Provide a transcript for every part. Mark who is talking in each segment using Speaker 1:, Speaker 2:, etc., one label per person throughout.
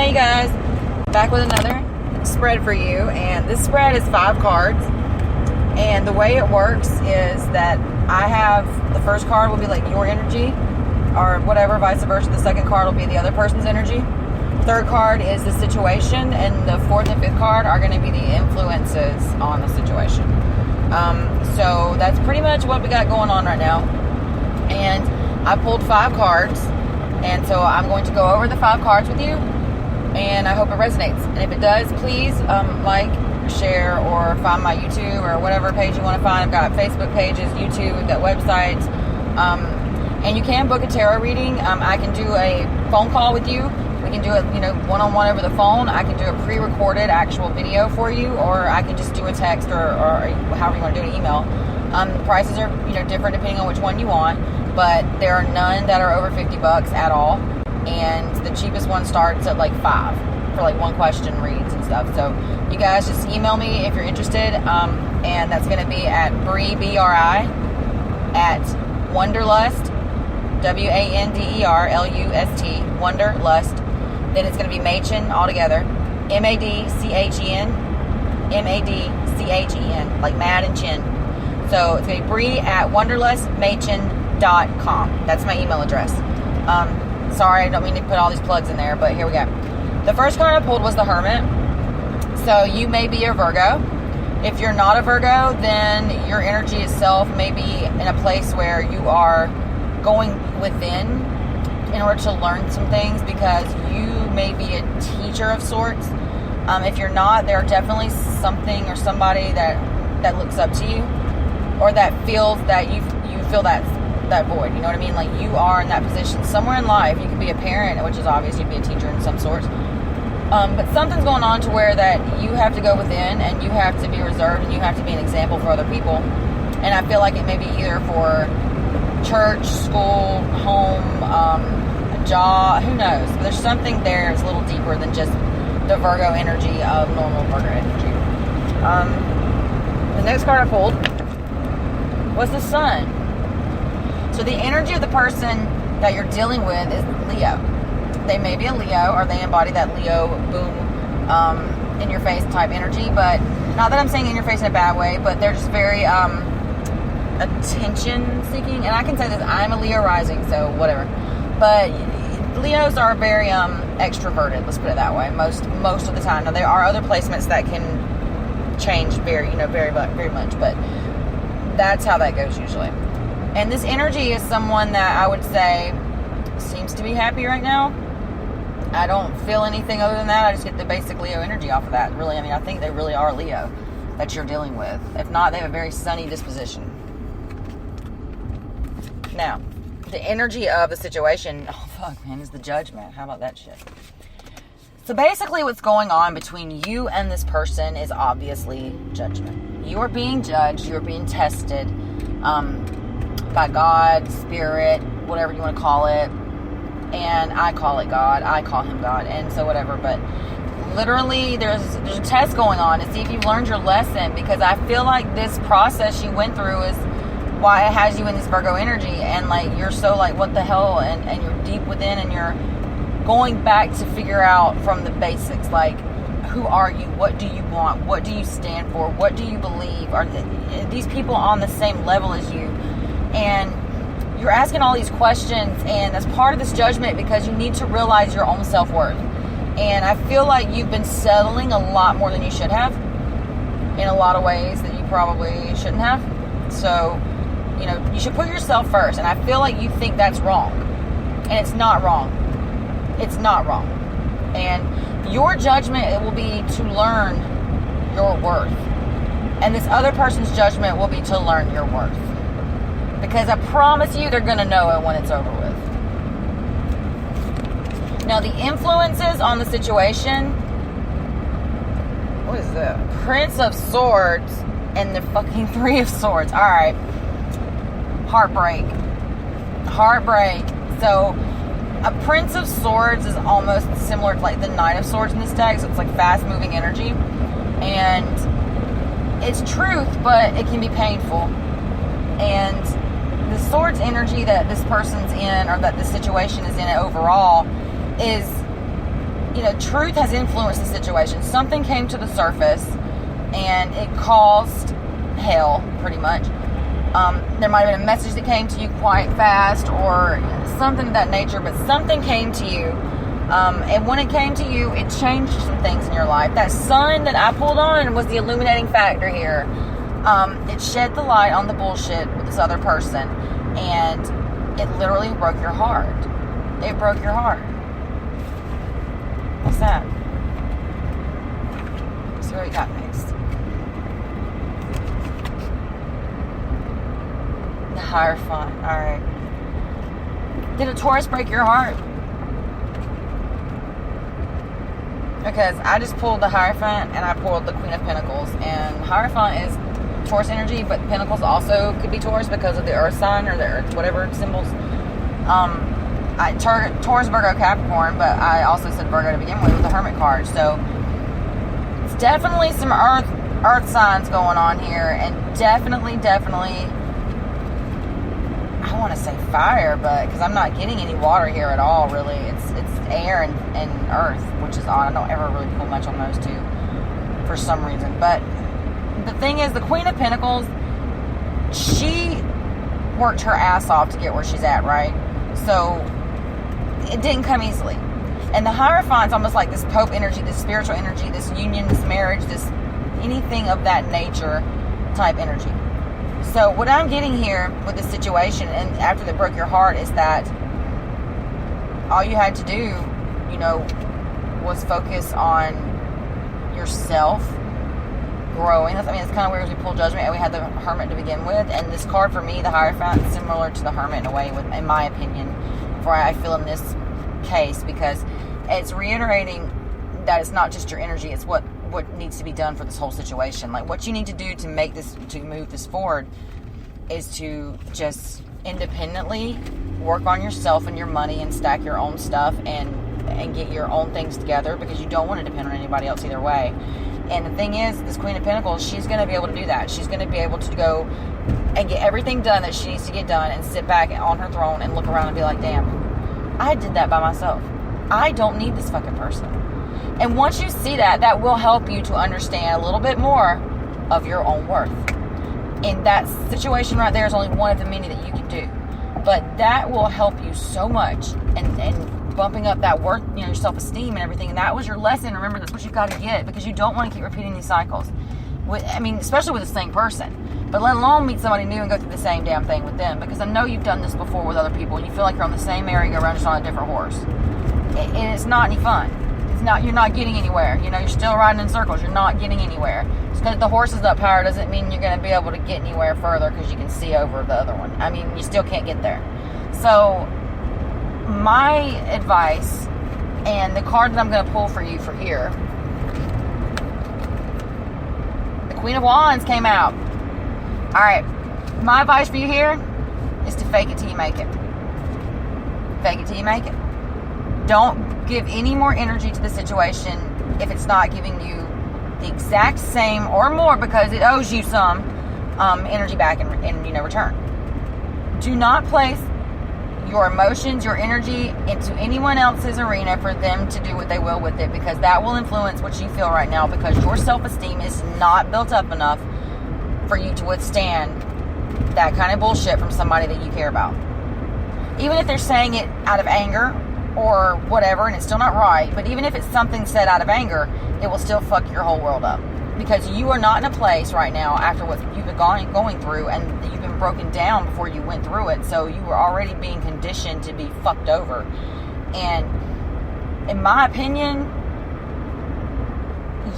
Speaker 1: Hey guys, back with another spread for you, and this spread is 5 cards, and the way it works is that I have, the first card will be like your energy, or whatever, vice versa. The second card will be the other person's energy. Third card is the situation, and the fourth and fifth card are going to be the influences on the situation. So that's pretty much what we got going on right now, and I pulled 5 cards. And so I'm going to go over the 5 cards with you, and I hope it resonates. And if it does, please like, share, or find my YouTube or whatever page you want to find. I've got Facebook pages, YouTube, we've got websites. And you can book a tarot reading. I can do a phone call with you. We can do it, one-on-one over the phone. I can do a pre-recorded actual video for you, or I can just do a text or however you want to do an email. The prices are, different depending on which one you want. But there are none that are over $50 at all, and the cheapest one starts at like $5 for like one question reads and stuff. So you guys just email me if you're interested, and that's going to be at BRI at Wanderlust, WANDERLUST, Wanderlust. Then it's going to be Machen altogether, MADCHEN, MADCHEN, like mad and chin. So it's going to be Bree at wanderlustmachen.com. That's my email address. Sorry, I don't mean to put all these plugs in there, but here we go. The first card I pulled was the Hermit. So you may be a Virgo. If you're not a Virgo, then your energy itself may be in a place where you are going within in order to learn some things, because you may be a teacher of sorts. If you're not, there are definitely something or somebody that looks up to you, or that feels that you feel that void, you know what I mean? Like, you are in that position somewhere in life. You could be a parent, which is obvious, you'd be a teacher in some sorts. But something's going on to where that you have to go within, and you have to be reserved, and you have to be an example for other people. And I feel like it may be either for church, school, home, a job, who knows? But there's something there that's a little deeper than just the Virgo energy of normal Virgo energy. The next card I pulled was the Sun. So the energy of the person that you're dealing with is Leo. They may be a Leo, or they embody that Leo boom, in your face type energy. But not that I'm saying in your face in a bad way, but they're just very attention seeking. And I can say this, I'm a Leo rising, so whatever. But Leos are very extroverted. Let's put it that way. Most of the time. Now there are other placements that can change very much, but that's how that goes usually. And this energy is someone that I would say seems to be happy right now. I don't feel anything other than that. I just get the basic Leo energy off of that. Really, I think they really are Leo that you're dealing with. If not, they have a very sunny disposition. Now, the energy of the situation, is the Judgment. How about that shit? So basically what's going on between you and this person is obviously judgment. You are being judged. You are being tested. By God, Spirit, whatever you want to call it. And I call it God. I call him God. And so whatever. But literally there's a test going on to see if you've learned your lesson. Because I feel like this process you went through is why it has you in this Virgo energy. And like, you're so like, what the hell? And you're deep within, and you're going back to figure out from the basics. Like, who are you? What do you want? What do you stand for? What do you believe? Are these people on the same level as you? And you're asking all these questions, and that's part of this judgment, because you need to realize your own self-worth. And I feel like you've been settling a lot more than you should have, in a lot of ways that you probably shouldn't have. So, you should put yourself first. And I feel like you think that's wrong, and it's not wrong. It's not wrong. And your judgment, it will be to learn your worth, and this other person's judgment will be to learn your worth. Because I promise you, they're going to know it when it's over with. Now, the influences on the situation. What is that? Prince of Swords and the fucking Three of Swords. Alright. Heartbreak. So, a Prince of Swords is almost similar to like the Knight of Swords in this deck. So, it's like fast-moving energy. And it's truth, but it can be painful. And the Swords energy that this person's in, or that this situation is in overall, is, truth has influenced the situation. Something came to the surface and it caused hell, pretty much. There might have been a message that came to you quite fast or something of that nature, but something came to you. And when it came to you, it changed some things in your life. That sun that I pulled on was the illuminating factor here. It shed the light on the bullshit with this other person, and it literally broke your heart. It broke your heart. What's that? Let's see what we got next. The Hierophant. Alright. Did a Taurus break your heart? Because I just pulled the Hierophant and I pulled the Queen of Pentacles. And Hierophant is Taurus energy, but Pentacles also could be Taurus because of the Earth sign or the Earth, whatever symbols. Taurus, Virgo, Capricorn, but I also said Virgo to begin with the Hermit card. So it's definitely some Earth signs going on here, and definitely, I want to say fire, but because I'm not getting any water here at all, really. It's air and earth, which is odd. I don't ever really pull much on those two for some reason. But the thing is, the Queen of Pentacles, she worked her ass off to get where she's at, right? So it didn't come easily. And the Hierophant's almost like this Pope energy, this spiritual energy, this union, this marriage, this anything of that nature type energy. So what I'm getting here with this situation, and after that broke your heart, is that all you had to do, was focus on yourself growing. It's kind of weird as we pull Judgment and we had the Hermit to begin with. And this card for me, the Hierophant, is similar to the Hermit in a way, in my opinion, for I feel in this case, because it's reiterating that it's not just your energy, it's what needs to be done for this whole situation. Like, what you need to do to move this forward is to just independently work on yourself and your money and stack your own stuff and get your own things together, because you don't want to depend on anybody else either way. And the thing is, this Queen of Pentacles, she's going to be able to do that. She's going to be able to go and get everything done that she needs to get done and sit back on her throne and look around and be like, damn, I did that by myself. I don't need this fucking person. And once you see that, that will help you to understand a little bit more of your own worth. And that situation right there is only one of the many that you can do. But that will help you so much and bumping up that worth, your self-esteem and everything. And that was your lesson. Remember, that's what you've got to get, because you don't want to keep repeating these cycles. Especially with the same person. But let alone meet somebody new and go through the same damn thing with them. Because I know you've done this before with other people and you feel like you're on the same merry-go-round just on a different horse. And it's not any fun. You're not getting anywhere. You're still riding in circles. You're not getting anywhere. Just because the horse is up higher doesn't mean you're going to be able to get anywhere further, because you can see over the other one. You still can't get there. So my advice, and the card that I'm going to pull for you for here, the Queen of Wands came out. Alright, my advice for you here is to fake it till you make it. Fake it till you make it. Don't give any more energy to the situation if it's not giving you the exact same or more, because it owes you some energy back in return. Do not place your emotions, your energy into anyone else's arena for them to do what they will with it, because that will influence what you feel right now, because your self-esteem is not built up enough for you to withstand that kind of bullshit from somebody that you care about. Even if they're saying it out of anger or whatever, and it's still not right, but even if it's something said out of anger, it will still fuck your whole world up, because you are not in a place right now after what you've been going through, and you've been broken down before you went through it, so you were already being conditioned to be fucked over. And in my opinion,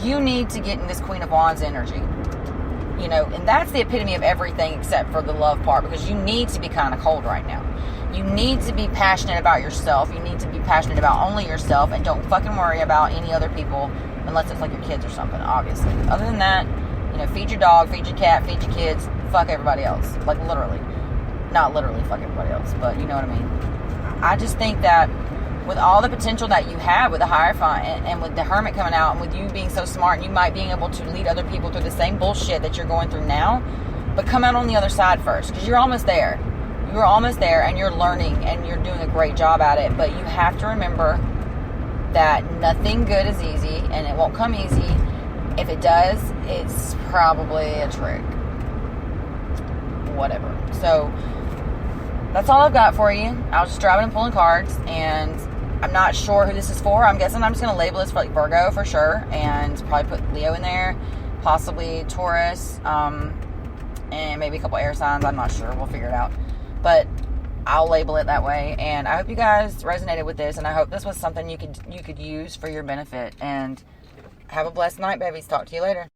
Speaker 1: you need to get in this Queen of Wands energy, and that's the epitome of everything except for the love part, because you need to be kind of cold right now. You need to be passionate about yourself. You need to be passionate about only yourself, and don't fucking worry about any other people, unless it's like your kids or something, obviously. Other than that, feed your dog, feed your cat, feed your kids, fuck everybody else. Like, literally. Not literally fuck everybody else, but you know what I mean. I just think that with all the potential that you have with the Hierophant and with the Hermit coming out, and with you being so smart, and you might being able to lead other people through the same bullshit that you're going through now, but come out on the other side first, because you're almost there. You're almost there, and you're learning, and you're doing a great job at it. But you have to remember that nothing good is easy, and it won't come easy. If it does, it's probably a trick. Whatever. So that's all I've got for you. I was just driving and pulling cards, and I'm not sure who this is for. I'm guessing I'm just going to label this for like Virgo for sure, and probably put Leo in there, possibly Taurus, and maybe a couple air signs. I'm not sure. We'll figure it out. But I'll label it that way. And I hope you guys resonated with this, and I hope this was something you could use for your benefit. And have a blessed night, babies. Talk to you later.